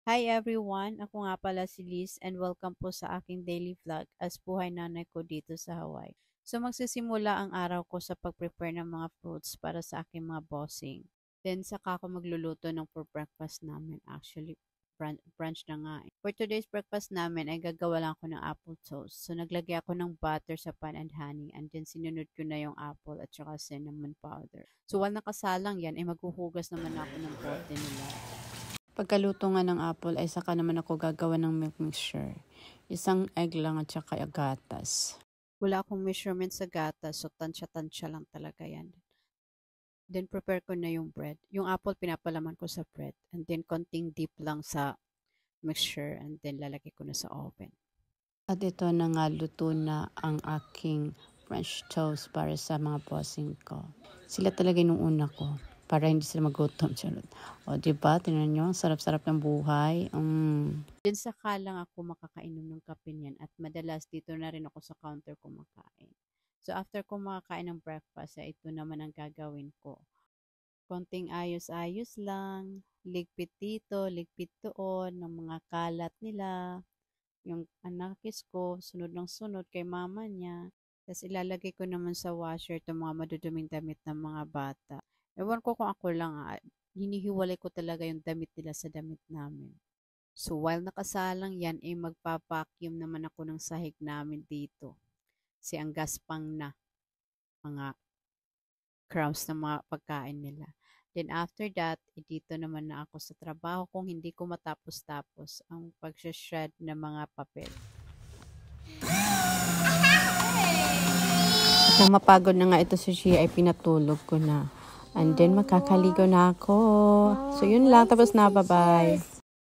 Hi everyone! Ako nga pala si Liz and welcome po sa aking daily vlog as buhay nanay ko dito sa Hawaii. So magsisimula ang araw ko sa pag-prepare ng mga fruits para sa aking mga bossing. Then saka ako magluluto ng for breakfast namin. Actually, brunch na nga. For today's breakfast namin ay gagawa lang ako ng apple toast. So naglagay ako ng butter sa pan and honey and then sinunod ko na yung apple at saka cinnamon powder. So while nakasalang yan ay maghuhugas naman ako ng bote nila. Pagkaluto nga ng apple ay saka naman ako gagawa ng milk mixture. Isang egg lang at saka gatas. Wala akong measurement sa gatas so tansya-tansya lang talaga yan. Then prepare ko na yung bread. Yung apple pinapalaman ko sa bread and then konting dip lang sa mixture and then lalagay ko na sa oven. At ito na nga luto na ang aking French toast para sa mga bossing ko. Sila talaga nung una ko. Para hindi sila magutom. O, diba? Tingnan nyo, sarap-sarap ng buhay. Din saka lang ako makakainom ng kape niyan at madalas dito na rin ako sa counter kumakain. So, after ko makakain ng breakfast, ito naman ang gagawin ko. Konting ayos-ayos lang, ligpit dito, ligpit doon, ng mga kalat nila. Yung anakis ko, sunod ng sunod kay mama niya. Tapos ilalagay ko naman sa washer itong mga maduduming damit ng mga bata. Ewan ko kung ako lang, hinihiwalay ko talaga yung damit nila sa damit namin. So while nakasalang yan, magpapacuum naman ako ng sahig namin dito. Kasi ang gaspang na mga crumbs ng mga pagkain nila. Then after that, dito naman na ako sa trabaho kung hindi ko matapos-tapos ang pag-shred ng mga papel. Nang mapagod na nga ito si Gia ay pinatulog ko na. And then makakaligo na ako. So yun lang, tapos na, bye-bye.